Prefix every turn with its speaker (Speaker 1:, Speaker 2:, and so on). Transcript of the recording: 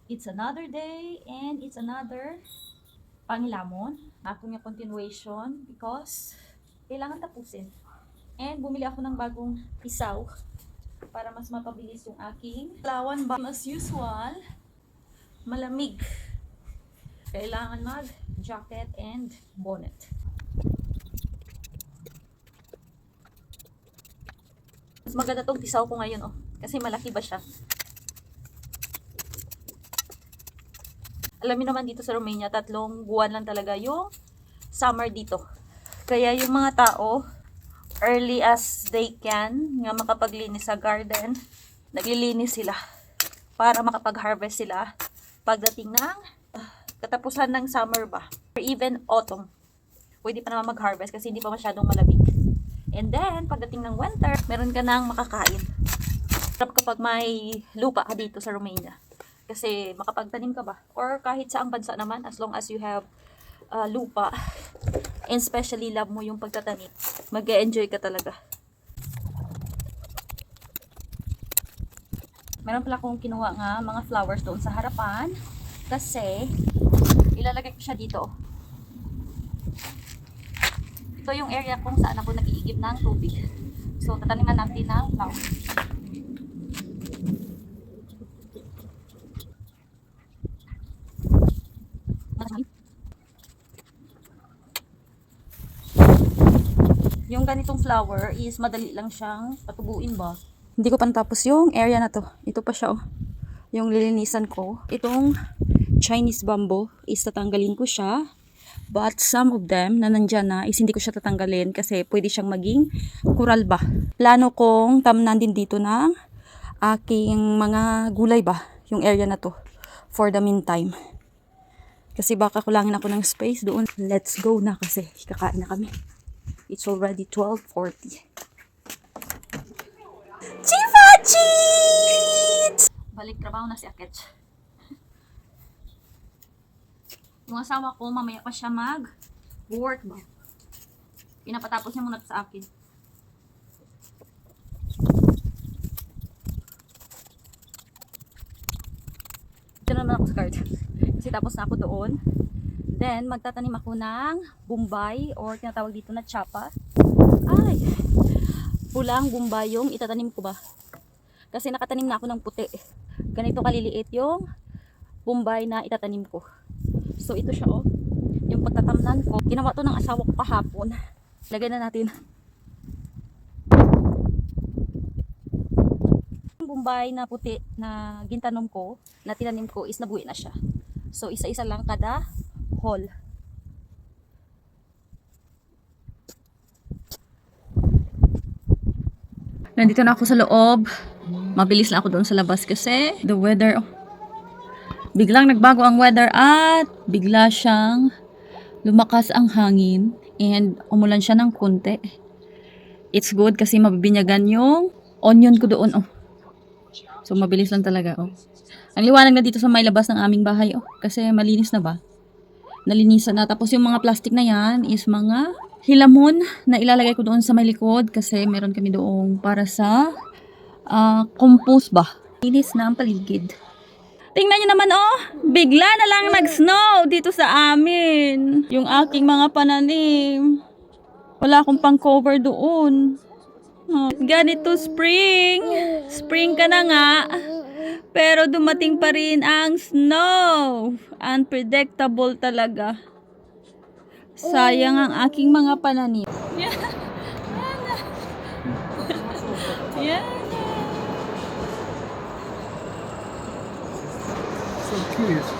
Speaker 1: It's another day and it's another pangilamon. Ako nga continuation because kailangan tapusin. And bumili ako ng bagong isaw para mas mapabilis yung aking lawan ba. As usual, malamig. Kailangan mag-jacket and bonnet. Mas maganda tong tisaw ko ngayon, oh. Kasi malaki ba siya? Alam niyo naman dito sa Romania, 3 buwan lang talaga yung summer dito. Kaya yung mga tao, early as they can, nga makapaglinis sa garden, naglilinis sila para makapag-harvest sila pagdating ng katapusan ng summer ba, or even autumn. Pwede pa naman mag-harvest kasi hindi pa masyadong malamig. And then, pagdating ng winter, meron ka nang makakain. Sarap kapag may lupa ka dito sa Romania. Kasi makapagtanim ka ba? Or kahit saang bansa naman, as long as you have lupa, and especially love mo yung pagtatanim, mag-e-enjoy ka talaga. Meron pala akong kinuha nga mga flowers doon sa harapan. Kasi, ilalagay ko siya dito. Ito yung area kung saan ako nag-iigib ng tubig. So, tataniman natin ng flowers. Yung ganitong flower is madali lang siyang patubuin ba. Hindi ko pa natapos yung area na to. Ito pa siya, oh. Yung lilinisan ko. Itong Chinese bamboo is tatanggalin ko siya. But some of them na nandyan na is hindi ko siya tatanggalin kasi pwede siyang maging coral ba. Plano kong tamnan din dito ng aking mga gulay ba. Yung area na to. For the meantime. Kasi baka kulangin ako ng space doon. Let's go na kasi kakain na kami. It's already 12:40. Chifachit! Balik trabaho na si Akech. Yung asawa ko, mamaya pa siya mag-work ba. Pinapatapos niya muna sa akin. Dito naman ako sa garden. Kasi tapos na ako doon. Then, magtatanim ako ng Bombay or tinatawag dito na Chapa. Ay! Pulang Bombay yung itatanim ko ba. Kasi nakatanim na ako ng puti. Ganito kaliliit yung Bombay na itatanim ko. So, ito siya, oh. Yung pagtatamnan ko. Ginawa to ng asawa ko kahapon. Lagay na natin. Yung Bombay na puti na gintanom ko, na tinanim ko, is nabuhi na siya. So, isa-isa lang kada hole. Nandito na ako sa loob. Mabilis lang ako doon sa labas kasi the weather, oh. Biglang nagbago ang weather at bigla siyang lumakas ang hangin and umulan siya ng konti. It's good kasi mabibinyagan yung onion ko doon, oh. So, mabilis lang talaga, oh. Ang liwanag na dito sa may labas ng aming bahay, oh. Kasi malinis na ba? Nalinisan na. Tapos yung mga plastic na yan is mga hilamon na ilalagay ko doon sa may likod kasi meron kami doon para sa compost ba. Linis na ang paligid. Tingnan nyo naman, oh, bigla na lang nag-snow dito sa amin. Yung aking mga pananim. Wala akong pang cover doon. Ganito spring. Spring ka na nga. Pero dumating pa rin ang snow. Unpredictable talaga. Sayang ang aking mga pananim. Yan.
Speaker 2: So cute.